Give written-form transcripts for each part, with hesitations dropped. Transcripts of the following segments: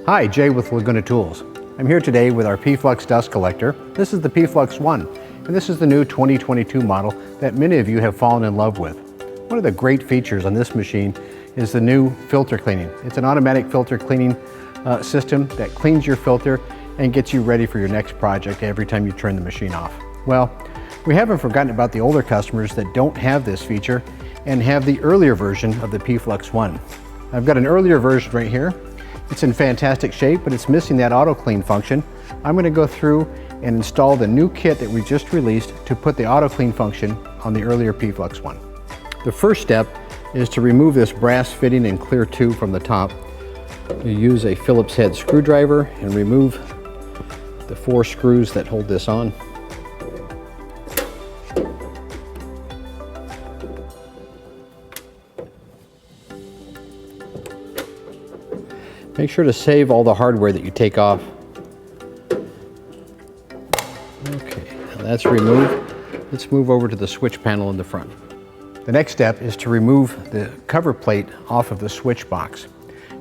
Hi, Jay with Laguna Tools. I'm here today with our Flux dust collector. This is the flux1, and this is the new 2022 model that many of you have fallen in love with. One of the great features on this machine is the new filter cleaning. It's an automatic filter cleaning system that cleans your filter and gets you ready for your next project every time you turn the machine off. Well, we haven't forgotten about the older customers that don't have this feature and have the earlier version of the flux1. I've got an earlier version right here. It's in fantastic shape, but it's missing that Auto Clean function. I'm going to go through and install the new kit that we just released to put the Auto Clean function on the earlier flux1. The first step is to remove this brass fitting and clear tube from the top. You use a Phillips head screwdriver and remove the 4 screws that hold this on. Make sure to save all the hardware that you take off. Okay, now that's removed. Let's move over to the switch panel in the front. The next step is to remove the cover plate off of the switch box.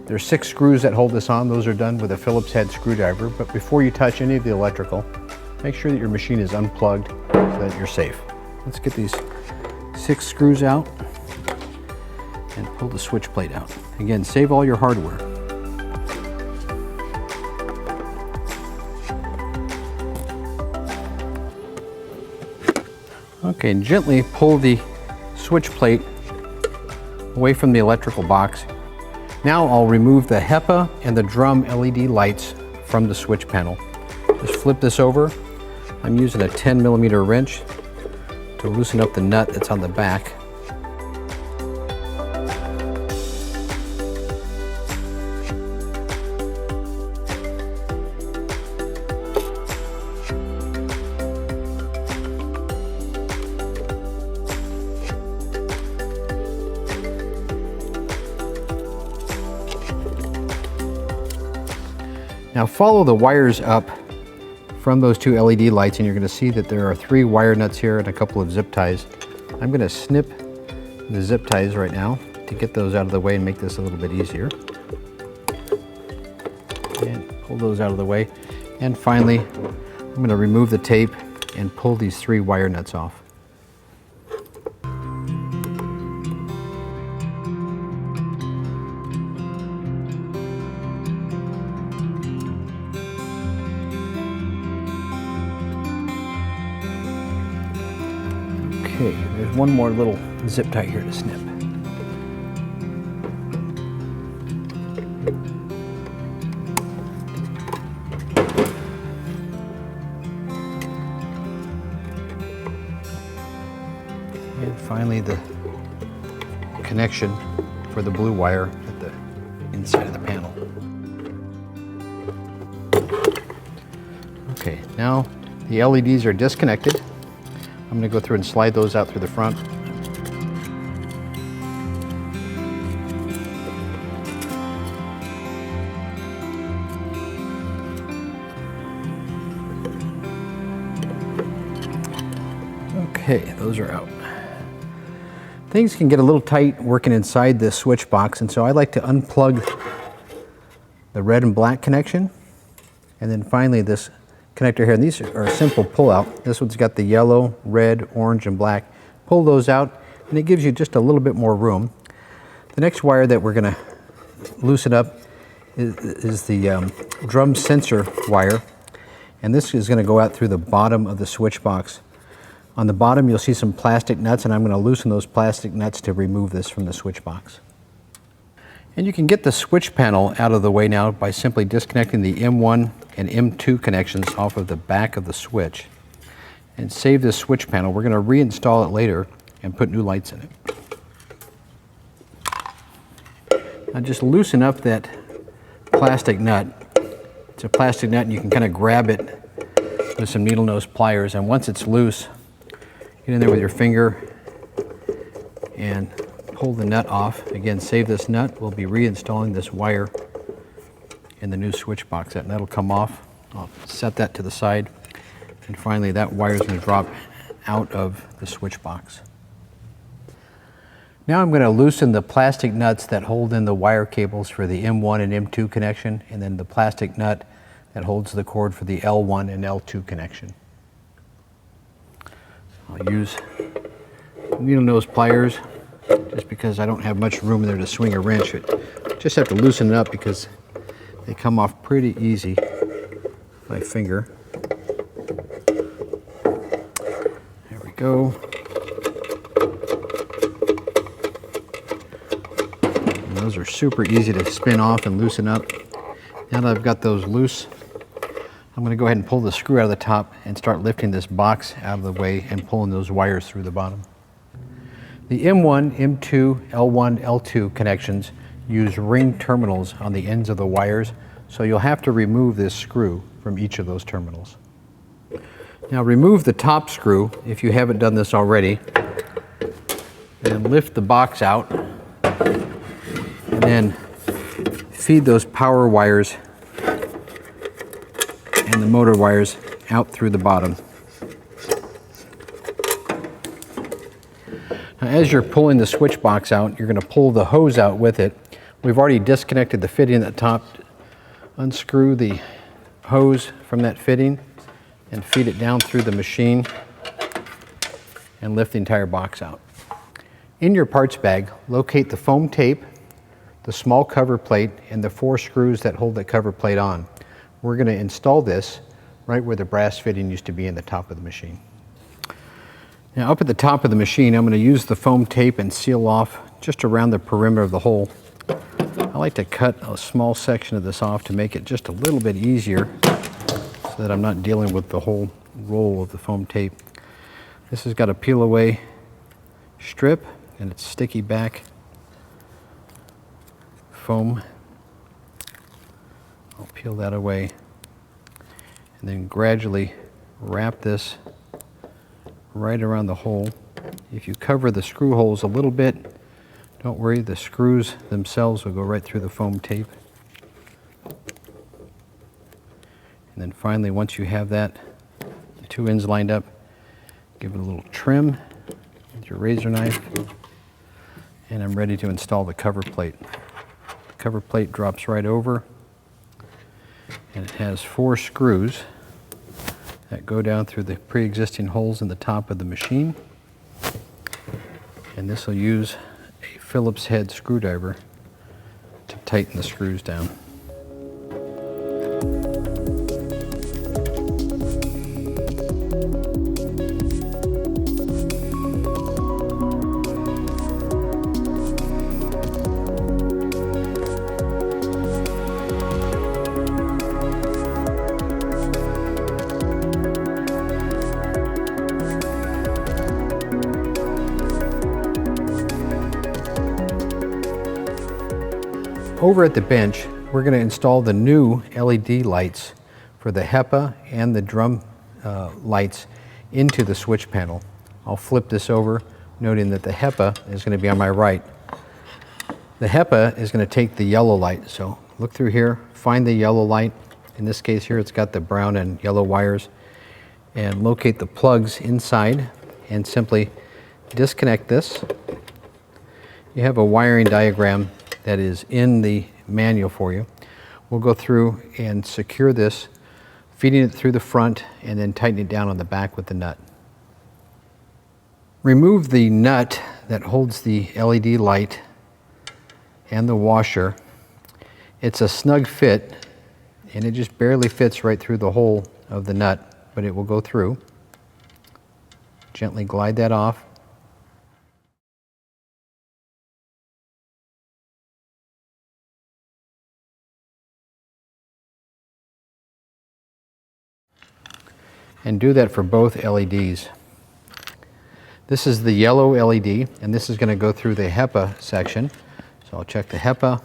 There's 6 screws that hold this on. Those are done with a Phillips head screwdriver, but before you touch any of the electrical, make sure that your machine is unplugged so that you're safe. Let's get these 6 screws out and pull the switch plate out. Again, save all your hardware. Okay, and gently pull the switch plate away from the electrical box. Now I'll remove the HEPA and the drum LED lights from the switch panel. Just flip this over. I'm using a 10mm wrench to loosen up the nut that's on the back. Now follow the wires up from those 2 LED lights and you're going to see that there are 3 wire nuts here and a couple of zip ties. I'm going to snip the zip ties right now to get those out of the way and make this a little bit easier. And pull those out of the way. And finally, I'm going to remove the tape and pull these 3 wire nuts off. Okay, there's one more little zip tie here to snip. And finally the connection for the blue wire at the inside of the panel. Okay, now the LEDs are disconnected. I'm going to go through and slide those out through the front. Okay, those are out. Things can get a little tight working inside this switch box, and so I like to unplug the red and black connection, and then finally this connector here, and these are a simple pull out. This one's got the yellow, red, orange, and black. Pull those out and it gives you just a little bit more room. The next wire that we're going to loosen up is the drum sensor wire, and this is going to go out through the bottom of the switch box. On the bottom you'll see some plastic nuts, and I'm going to loosen those plastic nuts to remove this from the switch box. And you can get the switch panel out of the way now by simply disconnecting the M1 and M2 connections off of the back of the switch. And save this switch panel. We're going to reinstall it later and put new lights in it. Now just loosen up that plastic nut. It's a plastic nut and you can kind of grab it with some needle nose pliers, and once it's loose, get in there with your finger and pull the nut off. Again, save this nut. We'll be reinstalling this wire in the new switch box. That nut will come off. I'll set that to the side. And finally, that wire is going to drop out of the switch box. Now I'm going to loosen the plastic nuts that hold in the wire cables for the M1 and M2 connection, and then the plastic nut that holds the cord for the L1 and L2 connection. I'll use needle nose pliers just because I don't have much room in there to swing a wrench. Just have to loosen it up because they come off pretty easy with my finger. There we go. And those are super easy to spin off and loosen up. Now that I've got those loose, I'm going to go ahead and pull the screw out of the top and start lifting this box out of the way and pulling those wires through the bottom. The M1, M2, L1, L2 connections use ring terminals on the ends of the wires, so you'll have to remove this screw from each of those terminals. Now remove the top screw if you haven't done this already, and lift the box out, and then feed those power wires and the motor wires out through the bottom. Now, as you're pulling the switch box out, you're going to pull the hose out with it. We've already disconnected the fitting at the top. Unscrew the hose from that fitting and feed it down through the machine and lift the entire box out. In your parts bag, locate the foam tape, the small cover plate, and the 4 screws that hold that cover plate on. We're going to install this right where the brass fitting used to be in the top of the machine. Now up at the top of the machine, I'm going to use the foam tape and seal off just around the perimeter of the hole. I like to cut a small section of this off to make it just a little bit easier so that I'm not dealing with the whole roll of the foam tape. This has got a peel away strip and it's sticky back foam. I'll peel that away and then gradually wrap this right around the hole. If you cover the screw holes a little bit, don't worry, the screws themselves will go right through the foam tape. And then finally, once you have that, the 2 ends lined up, give it a little trim with your razor knife, and I'm ready to install the cover plate. The cover plate drops right over, and it has 4 screws that go down through the pre-existing holes in the top of the machine. And this will use a Phillips head screwdriver to tighten the screws down. Over at the bench, we're going to install the new LED lights for the HEPA and the drum lights into the switch panel. I'll flip this over, noting that the HEPA is going to be on my right. The HEPA is going to take the yellow light, so look through here, find the yellow light. In this case here, it's got the brown and yellow wires, and locate the plugs inside and simply disconnect this. You have a wiring diagram that is in the manual for you. We'll go through and secure this, feeding it through the front and then tighten it down on the back with the nut. Remove the nut that holds the LED light and the washer. It's a snug fit and it just barely fits right through the hole of the nut, but it will go through. Gently glide that off. And do that for both LEDs. This is the yellow LED, and this is going to go through the HEPA section. So I'll check the HEPA,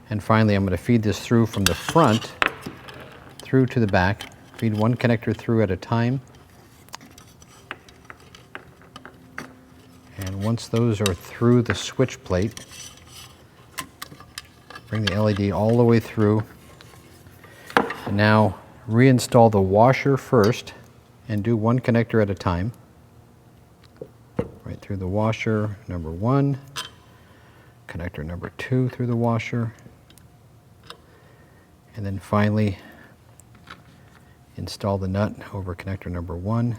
and finally I'm going to feed this through from the front through to the back. Feed 1 connector through at a time. And once those are through the switch plate, bring the LED all the way through. And now reinstall the washer first and do 1 connector at a time. right through the washer, number 1, connector number 2 through the washer, and then finally install the nut over connector number 1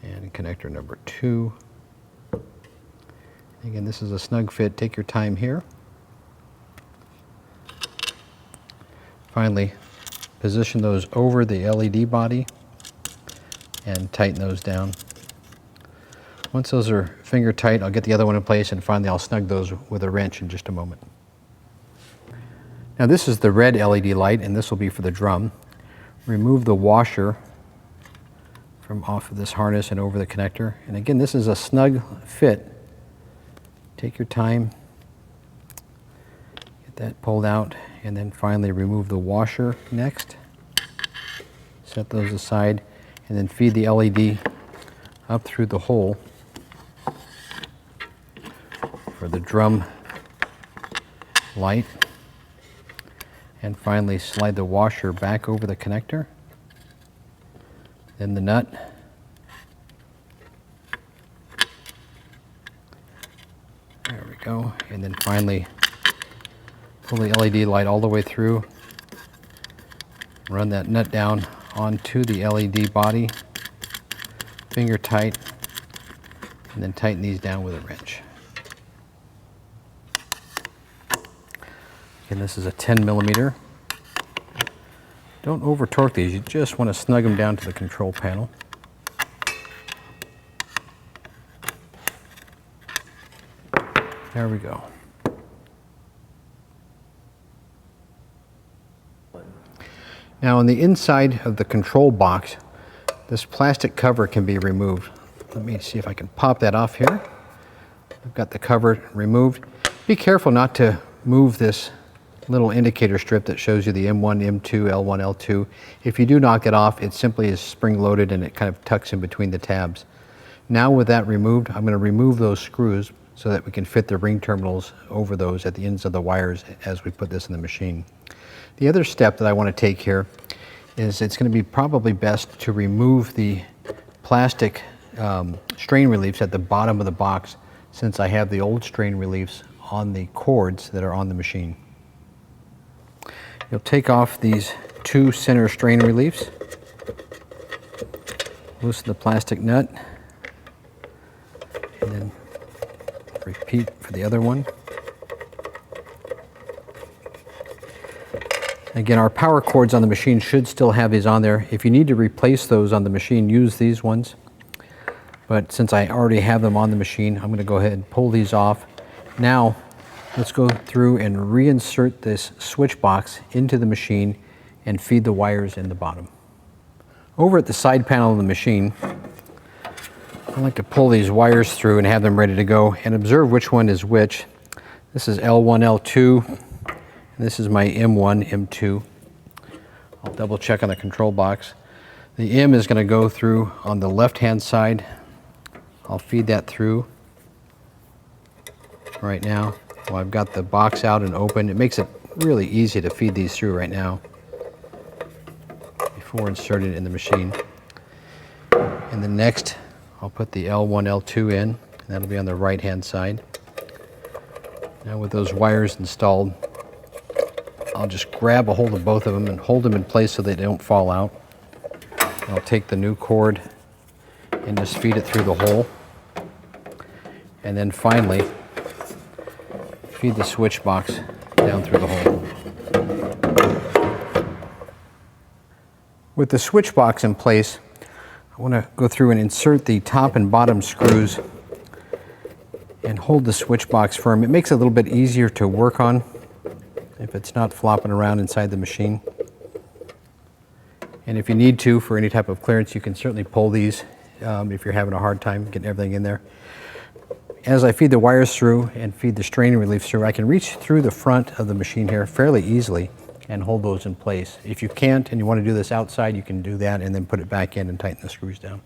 and connector number 2. Again, this is a snug fit. Take your time here. Finally, position those over the LED body and tighten those down. Once those are finger tight, I'll get the other one in place, and finally I'll snug those with a wrench in just a moment. Now this is the red LED light, and this will be for the drum. Remove the washer from off of this harness and over the connector. And again, this is a snug fit. Take your time, get that pulled out, and then finally remove the washer next. Set those aside, and then feed the LED up through the hole for the drum light. And finally slide the washer back over the connector, then the nut, there we go, and then finally pull the LED light all the way through, run that nut down onto the LED body, finger tight, and then tighten these down with a wrench. And this is a 10 millimeter. Don't over torque these, you just want to snug them down to the control panel. There we go. Now on the inside of the control box, this plastic cover can be removed. Let me see if I can pop that off here. I've got the cover removed. Be careful not to move this little indicator strip that shows you the M1, M2, L1, L2. If you do knock it off, it simply is spring-loaded and it kind of tucks in between the tabs. Now with that removed, I'm going to remove those screws so that we can fit the ring terminals over those at the ends of the wires as we put this in the machine. The other step that I want to take here is it's going to be probably best to remove the plastic strain reliefs at the bottom of the box, since I have the old strain reliefs on the cords that are on the machine. You'll take off these 2 center strain reliefs, loosen the plastic nut, and then repeat for the other one. Again, our power cords on the machine should still have these on there. If you need to replace those on the machine, use these ones. But since I already have them on the machine, I'm going to go ahead and pull these off. Now, let's go through and reinsert this switch box into the machine and feed the wires in the bottom. Over at the side panel of the machine, I like to pull these wires through and have them ready to go and observe which one is which. This is L1, L2, and this is my M1, M2. I'll double check on the control box. The M is going to go through on the left-hand side. I'll feed that through right now. Well, I've got the box out and open. It makes it really easy to feed these through right now before inserting it in the machine. And then next, I'll put the L1, L2 in, and that'll be on the right-hand side. Now with those wires installed, I'll just grab a hold of both of them and hold them in place so they don't fall out. I'll take the new cord and just feed it through the hole. And then finally, feed the switch box down through the hole. With the switch box in place, I want to go through and insert the top and bottom screws and hold the switch box firm. It makes it a little bit easier to work on if it's not flopping around inside the machine. And if you need to, for any type of clearance, you can certainly pull these if you're having a hard time getting everything in there. As I feed the wires through and feed the strain reliefs through, I can reach through the front of the machine here fairly easily and hold those in place. If you can't and you want to do this outside, you can do that and then put it back in and tighten the screws down.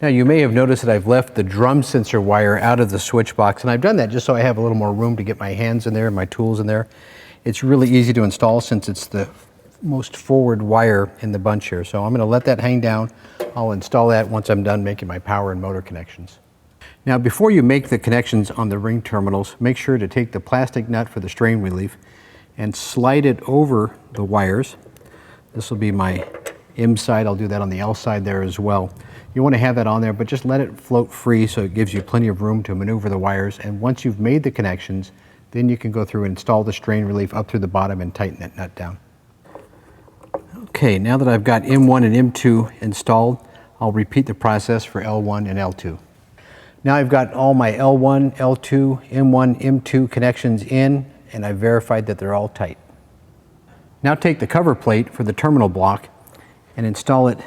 Now you may have noticed that I've left the drum sensor wire out of the switch box, and I've done that just so I have a little more room to get my hands in there and my tools in there. It's really easy to install since it's the most forward wire in the bunch here. So I'm going to let that hang down. I'll install that once I'm done making my power and motor connections. Now before you make the connections on the ring terminals, make sure to take the plastic nut for the strain relief and slide it over the wires. This will be my M side. I'll do that on the L side there as well. You want to have that on there, but just let it float free so it gives you plenty of room to maneuver the wires. And once you've made the connections, then you can go through and install the strain relief up through the bottom and tighten that nut down. Okay, now that I've got M1 and M2 installed, I'll repeat the process for L1 and L2. Now I've got all my L1, L2, M1, M2 connections in, and I've verified that they're all tight. Now take the cover plate for the terminal block and install it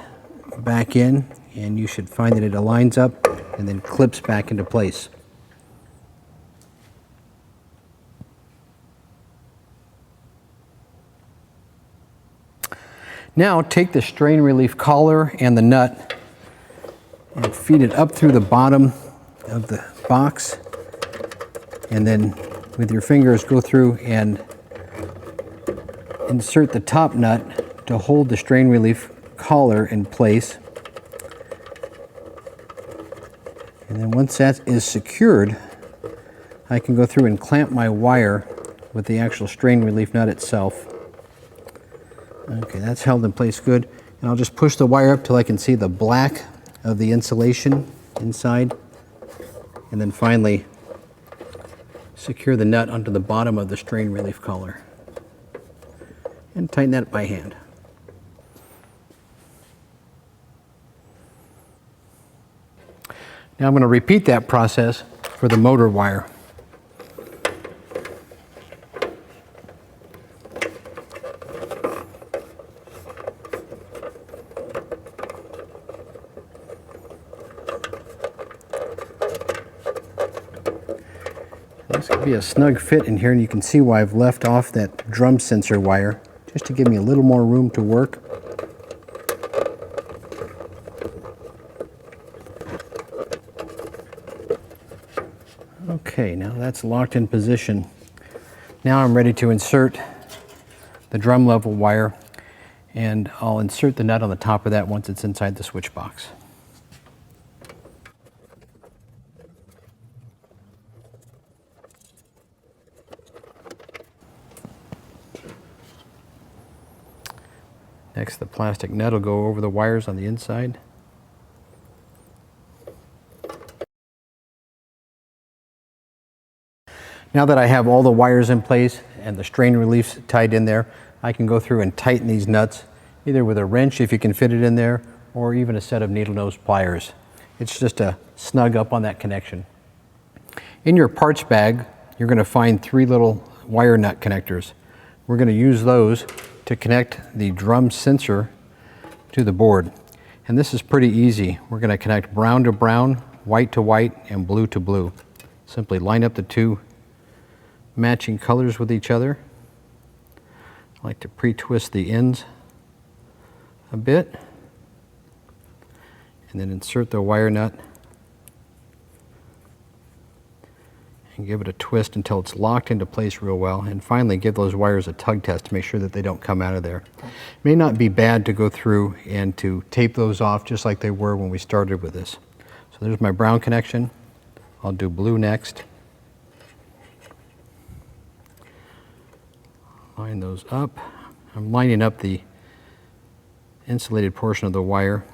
back in, and you should find that it aligns up and then clips back into place. Now take the strain relief collar and the nut and feed it up through the bottom of the box, and then with your fingers go through and insert the top nut to hold the strain relief collar in place. And then once that is secured, I can go through and clamp my wire with the actual strain relief nut itself. Okay, that's held in place good. And I'll just push the wire up till I can see the black of the insulation inside. And then finally secure the nut onto the bottom of the strain relief collar. And tighten that by hand. Now I'm going to repeat that process for the motor wire. This could be a snug fit in here, and you can see why I've left off that drum sensor wire, just to give me a little more room to work. Okay, now that's locked in position. Now I'm ready to insert the drum level wire, and I'll insert the nut on the top of that once it's inside the switch box. Next, the plastic nut will go over the wires on the inside. Now that I have all the wires in place and the strain reliefs tied in there, I can go through and tighten these nuts, either with a wrench if you can fit it in there, or even a set of needle nose pliers. It's just to snug up on that connection. In your parts bag, you're going to find 3 little wire nut connectors. We're going to use those to connect the drum sensor to the board. And this is pretty easy. We're going to connect brown to brown, white to white, and blue to blue. Simply line up the 2 matching colors with each other. I like to pre-twist the ends a bit, and then insert the wire nut and give it a twist until it's locked into place real well, and finally give those wires a tug test to make sure that they don't come out of there. It may not be bad to go through and to tape those off just like they were when we started with this. So there's my brown connection. I'll do blue next. Line those up. I'm lining up the insulated portion of the wire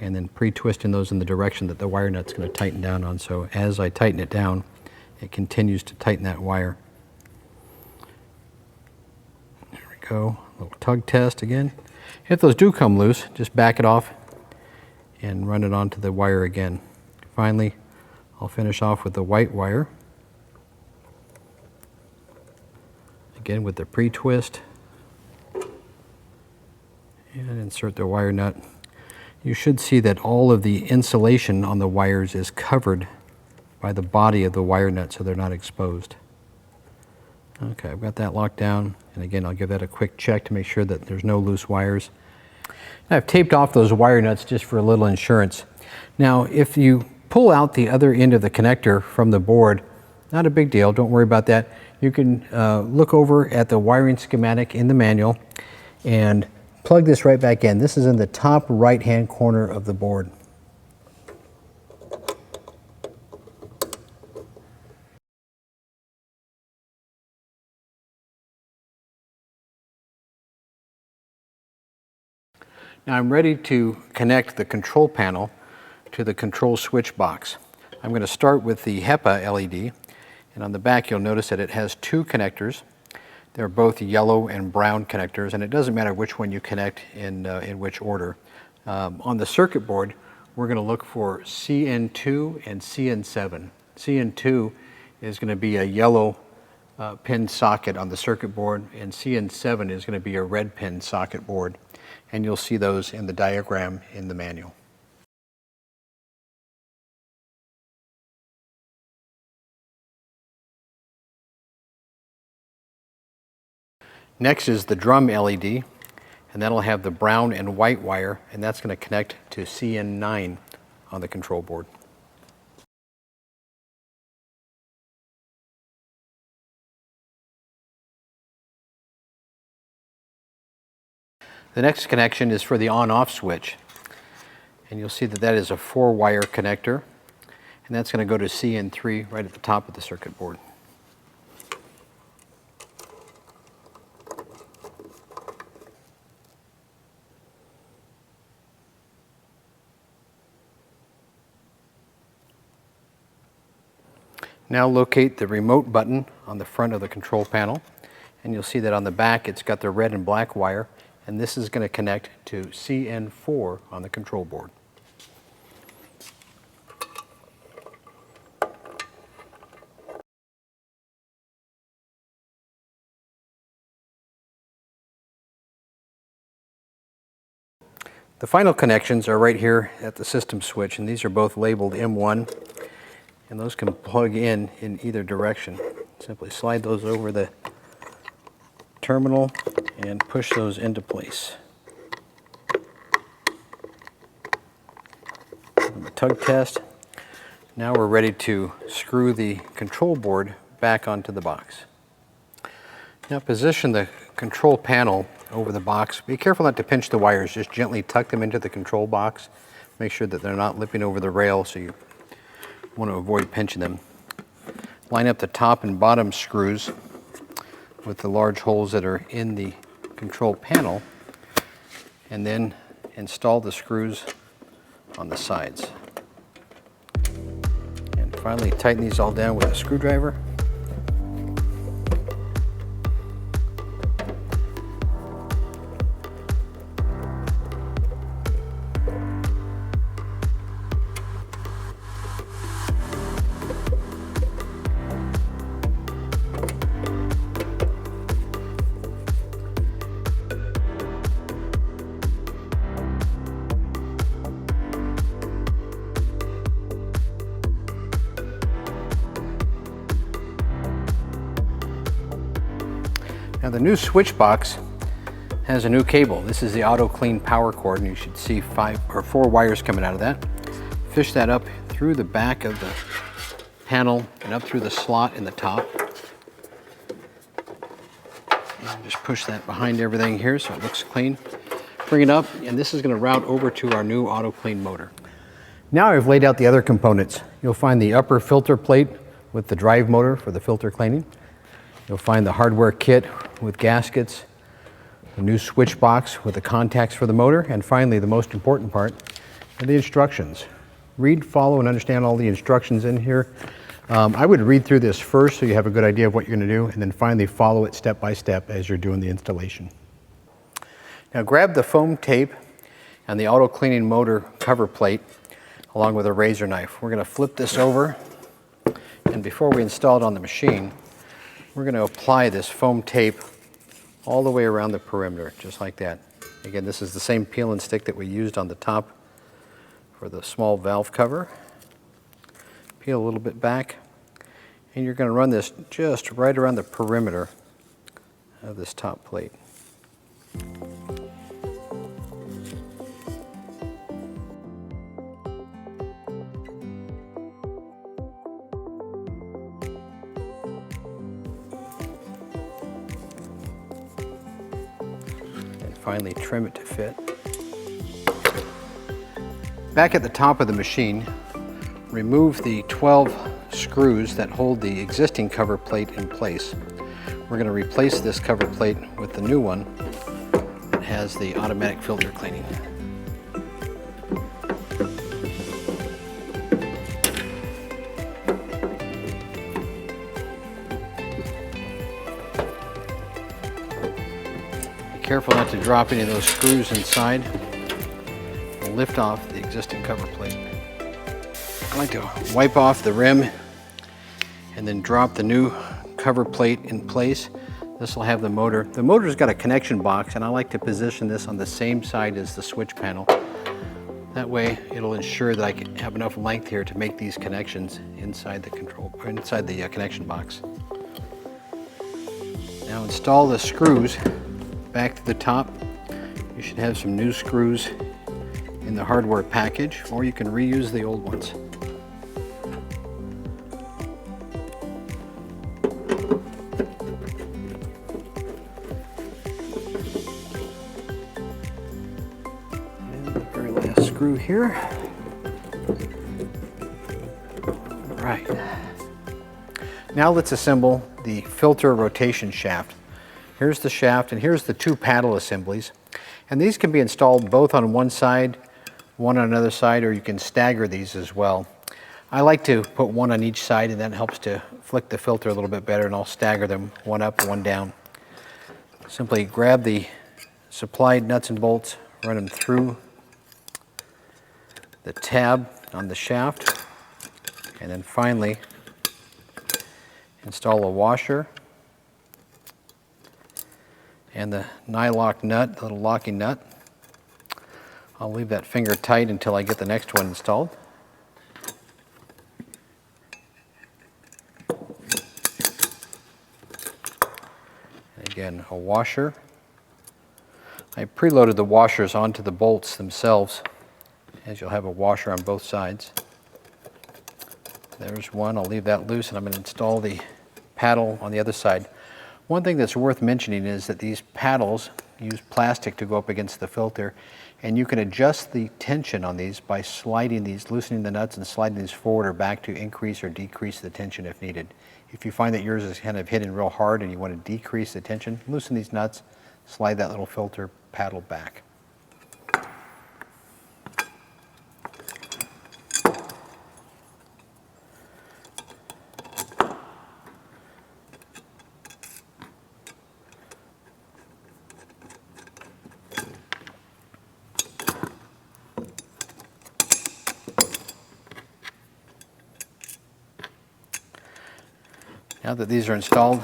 and then pre-twisting those in the direction that the wire nut's going to tighten down on. So as I tighten it down, it continues to tighten that wire. There we go. A little tug test again. If those do come loose, just back it off and run it onto the wire again. Finally, I'll finish off with the white wire. Again with the pre-twist, and insert the wire nut. You should see that all of the insulation on the wires is covered by the body of the wire nut so they're not exposed. Okay, I've got that locked down, and again I'll give that a quick check to make sure that there's no loose wires. And I've taped off those wire nuts just for a little insurance. Now if you pull out the other end of the connector from the board, not a big deal, don't worry about that. You can look over at the wiring schematic in the manual, and plug this right back in. This is in the top right-hand corner of the board. Now I'm ready to connect the control panel to the control switch box. I'm going to start with the HEPA LED, and on the back you'll notice that it has two connectors. They're both yellow and brown connectors, and it doesn't matter which one you connect in which order. On the circuit board, we're going to look for CN2 and CN7. CN2 is going to be a yellow pin socket on the circuit board, and CN7 is going to be a red pin socket board. And you'll see those in the diagram in the manual. Next is the drum LED, and that'll have the brown and white wire, and that's going to connect to CN9 on the control board. The next connection is for the on-off switch, and you'll see that that is a 4-wire connector, and that's going to go to CN3 right at the top of the circuit board. Now locate the remote button on the front of the control panel, and you'll see that on the back it's got the red and black wire, and this is going to connect to CN4 on the control board. The final connections are right here at the system switch, and these are both labeled M1, and those can plug in either direction. Simply slide those over the terminal and push those into place. The tug test. Now we're ready to screw the control board back onto the box. Now position the control panel over the box. Be careful not to pinch the wires, just gently tuck them into the control box. Make sure that they're not lipping over the rail, so you want to avoid pinching them. Line up the top and bottom screws with the large holes that are in the control panel, and then install the screws on the sides. And finally tighten these all down with a screwdriver. Now the new switch box has a new cable. This is the Auto Clean power cord, and you should see 4 wires coming out of that. Fish that up through the back of the panel and up through the slot in the top. And just push that behind everything here so it looks clean. Bring it up, and this is going to route over to our new Auto Clean motor. Now I've laid out the other components. You'll find the upper filter plate with the drive motor for the filter cleaning. You'll find the hardware kit with gaskets, the new switch box with the contacts for the motor, and finally the most important part are the instructions. Read, follow, and understand all the instructions in here. I would read through this first so you have a good idea of what you're going to do, and then finally follow it step by step as you're doing the installation. Now grab the foam tape and the auto cleaning motor cover plate along with a razor knife. We're going to flip this over, and before we install it on the machine, we're going to apply this foam tape all the way around the perimeter, just like that. Again, this is the same peel and stick that we used on the top for the small valve cover. Peel a little bit back, and you're going to run this just right around the perimeter of this top plate. finally trim it to fit. Back at the top of the machine, remove the 12 screws that hold the existing cover plate in place. We're going to replace this cover plate with the new one that has the automatic filter cleaning. Be careful not to drop any of those screws inside. And lift off the existing cover plate. I like to wipe off the rim and then drop the new cover plate in place. This will have the motor. The motor's got a connection box, and I like to position this on the same side as the switch panel. That way it'll ensure that I can have enough length here to make these connections inside the connection box. Now install the screws back to the top. You should have some new screws in the hardware package, or you can reuse the old ones. And the very last screw here. All right. Now let's assemble the filter rotation shaft. Here's the shaft, and here's the two paddle assemblies. And these can be installed both on one side, one on another side, or you can stagger these as well. I like to put one on each side, and that helps to flick the filter a little bit better, and I'll stagger them, one up, one down. Simply grab the supplied nuts and bolts, run them through the tab on the shaft, and then finally install a washer and the nylock nut, the little locking nut. I'll leave that finger tight until I get the next one installed. And again, a washer. I preloaded the washers onto the bolts themselves, as you'll have a washer on both sides. There's one. I'll leave that loose, and I'm going to install the paddle on the other side. One thing that's worth mentioning is that these paddles use plastic to go up against the filter, and you can adjust the tension on these by sliding these, loosening the nuts and sliding these forward or back to increase or decrease the tension if needed. If you find that yours is kind of hitting real hard and you want to decrease the tension, loosen these nuts, slide that little filter paddle back. Now that these are installed,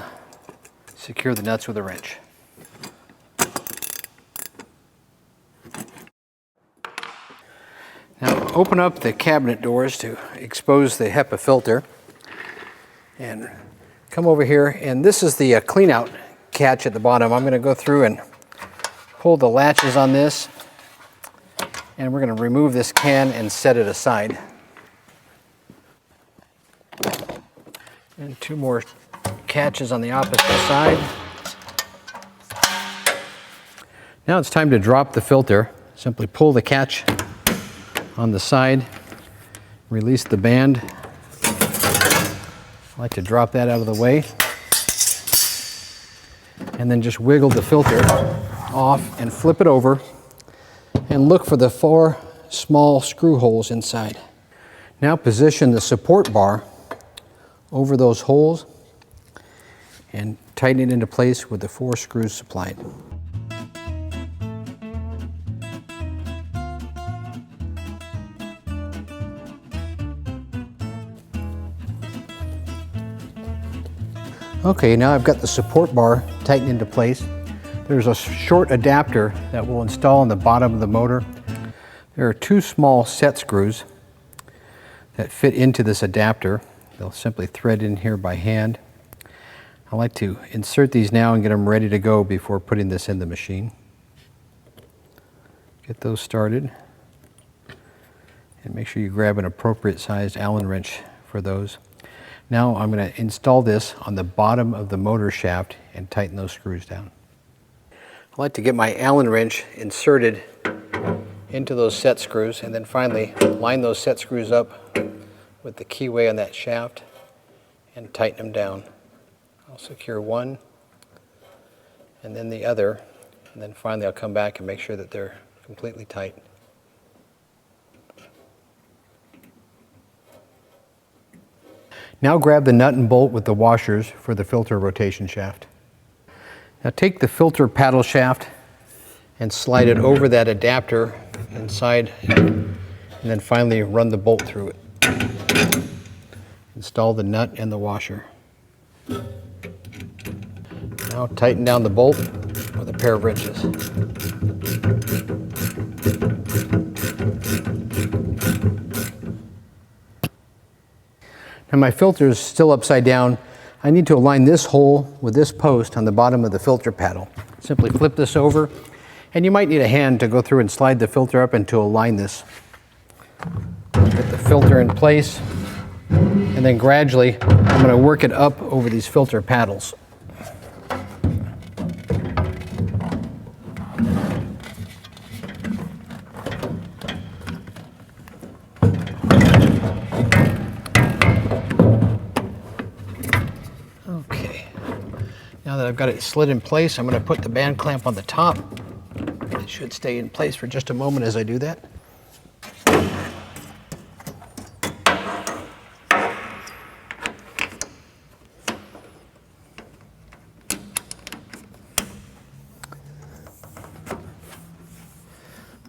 secure the nuts with a wrench. Now open up the cabinet doors to expose the HEPA filter, and come over here, and this is the clean out catch at the bottom. I'm going to go through and pull the latches on this, and we're going to remove this can and set it aside. And two more catches on the opposite side. Now it's time to drop the filter. Simply pull the catch on the side, release the band. I like to drop that out of the way. And then just wiggle the filter off and flip it over and look for the 4 small screw holes inside. Now position the support bar over those holes and tighten it into place with the 4 screws supplied. Okay, now I've got the support bar tightened into place. There's a short adapter that we'll install on the bottom of the motor. There are 2 small set screws that fit into this adapter. They'll simply thread in here by hand. I like to insert these now and get them ready to go before putting this in the machine. Get those started. And make sure you grab an appropriate sized Allen wrench for those. Now I'm going to install this on the bottom of the motor shaft and tighten those screws down. I like to get my Allen wrench inserted into those set screws, and then finally line those set screws up with the keyway on that shaft and tighten them down. I'll secure one and then the other, and then finally I'll come back and make sure that they're completely tight. Now grab the nut and bolt with the washers for the filter rotation shaft. Now take the filter paddle shaft and slide it over that adapter inside, and then finally run the bolt through it. Install the nut and the washer. Now tighten down the bolt with a pair of wrenches. Now my filter is still upside down. I need to align this hole with this post on the bottom of the filter paddle. Simply flip this over, and you might need a hand to go through and slide the filter up and to align this. Get the filter in place, and then gradually I'm going to work it up over these filter paddles. Okay, now that I've got it slid in place, I'm going to put the band clamp on the top. It should stay in place for just a moment as I do that.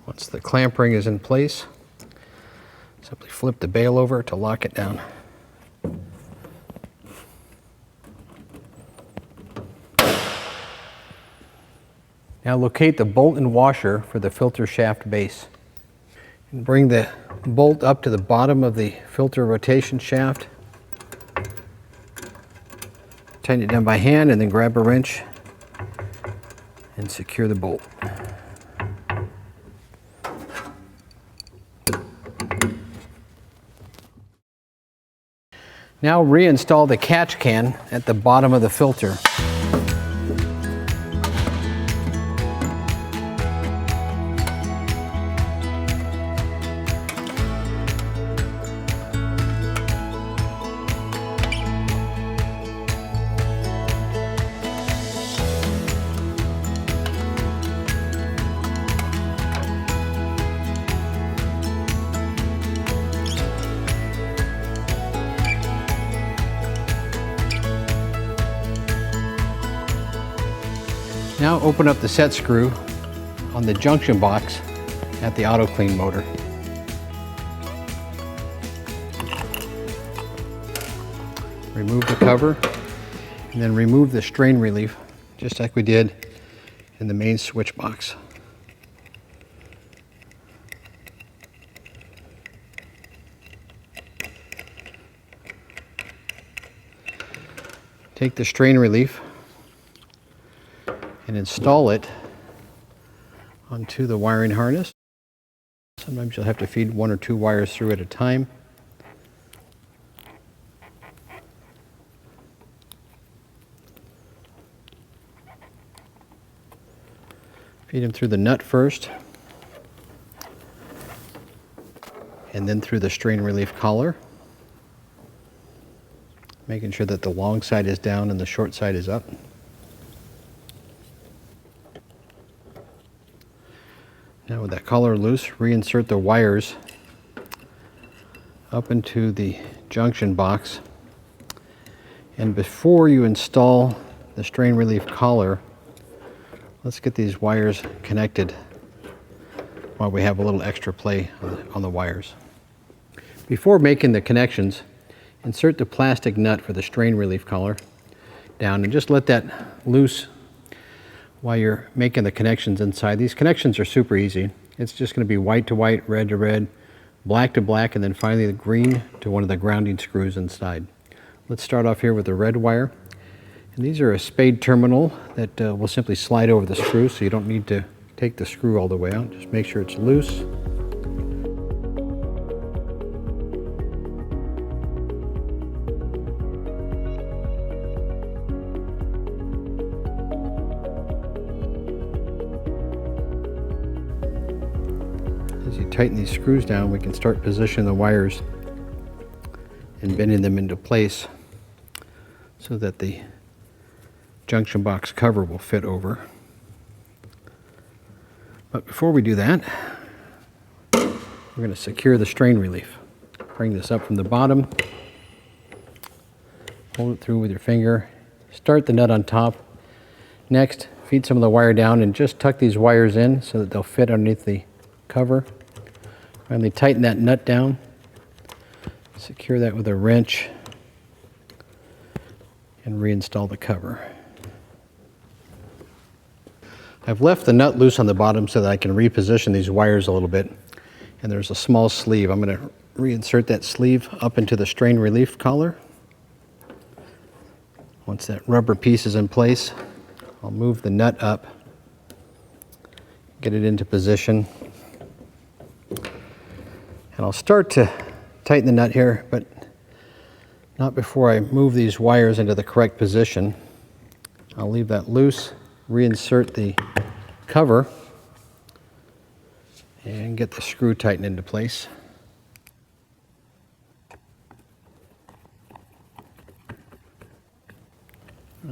Once the clamp ring is in place, simply flip the bail over to lock it down. Now locate the bolt and washer for the filter shaft base. And bring the bolt up to the bottom of the filter rotation shaft. Tighten it down by hand and then grab a wrench and secure the bolt. Now reinstall the catch can at the bottom of the filter. Now open up the set screw on the junction box at the Auto Clean motor. Remove the cover and then remove the strain relief just like we did in the main switch box. Take the strain relief and install it onto the wiring harness. Sometimes you'll have to feed one or two wires through at a time. Feed them through the nut first, and then through the strain relief collar, making sure that the long side is down and the short side is up. Now with that collar loose, reinsert the wires up into the junction box. And before you install the strain relief collar, let's get these wires connected while we have a little extra play on the wires. Before making the connections, insert the plastic nut for the strain relief collar down and just let that loose while you're making the connections inside. These connections are super easy. It's just going to be white to white, red to red, black to black, and then finally the green to one of the grounding screws inside. Let's start off here with the red wire. And these are a spade terminal that will simply slide over the screw, so you don't need to take the screw all the way out. Just make sure it's loose. tighten these screws down, we can start positioning the wires and bending them into place so that the junction box cover will fit over. But before we do that, we're going to secure the strain relief. Bring this up from the bottom, hold it through with your finger, start the nut on top. Next, feed some of the wire down and just tuck these wires in so that they'll fit underneath the cover. Finally, tighten that nut down, secure that with a wrench, and reinstall the cover. I've left the nut loose on the bottom so that I can reposition these wires a little bit. And there's a small sleeve. I'm going to reinsert that sleeve up into the strain relief collar. Once that rubber piece is in place, I'll move the nut up, get it into position. And I'll start to tighten the nut here, but not before I move these wires into the correct position. I'll leave that loose, reinsert the cover, and get the screw tightened into place.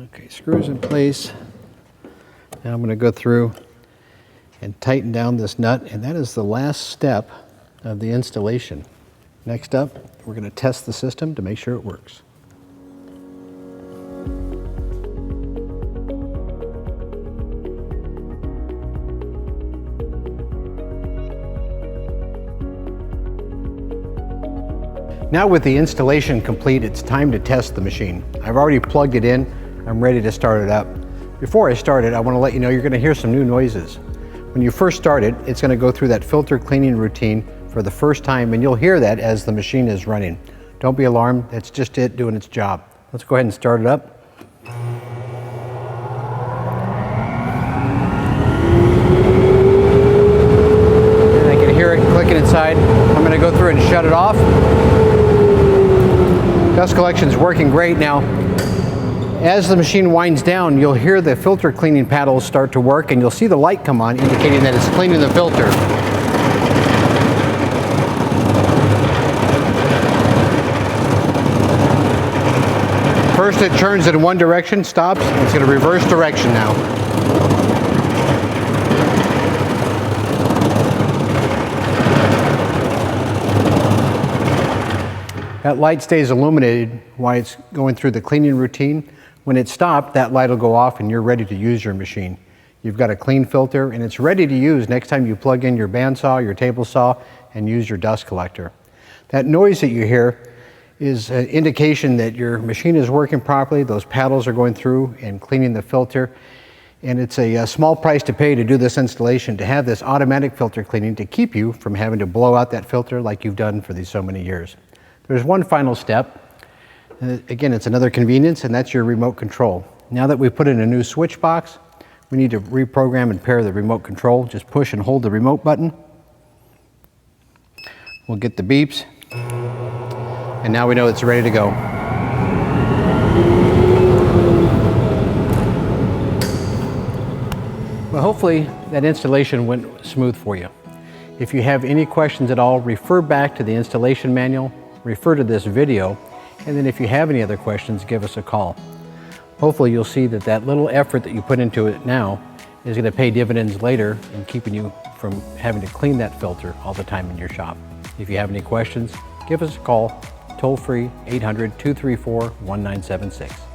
Okay, screws in place. Now I'm going to go through and tighten down this nut, and that is the last step of the installation. Next up, we're going to test the system to make sure it works. Now with the installation complete, it's time to test the machine. I've already plugged it in. I'm ready to start it up. Before I start it, I want to let you know you're going to hear some new noises. When you first start it, it's going to go through that filter cleaning routine for the first time, and you'll hear that as the machine is running. Don't be alarmed, that's just it doing its job. Let's go ahead and start it up. And I can hear it clicking inside. I'm going to go through and shut it off. Dust collection's working great now. As the machine winds down, you'll hear the filter cleaning paddles start to work, and you'll see the light come on, indicating that it's cleaning the filter. First it turns in one direction, stops, and it's going to reverse direction now. That light stays illuminated while it's going through the cleaning routine. When it's stopped, that light will go off and you're ready to use your machine. You've got a clean filter and it's ready to use next time you plug in your bandsaw, your table saw, and use your dust collector. That noise that you hear is an indication that your machine is working properly. Those paddles are going through and cleaning the filter. And it's a small price to pay to do this installation, to have this automatic filter cleaning to keep you from having to blow out that filter like you've done for these so many years. There's one final step. Again, it's another convenience, and that's your remote control. Now that we've put in a new switch box, we need to reprogram and pair the remote control. Just push and hold the remote button. We'll get the beeps, and now we know it's ready to go. Well, hopefully that installation went smooth for you. If you have any questions at all, refer back to the installation manual, refer to this video, and then if you have any other questions, give us a call. Hopefully you'll see that that little effort that you put into it now is going to pay dividends later in keeping you from having to clean that filter all the time in your shop. If you have any questions, give us a call, toll free 800-234-1976.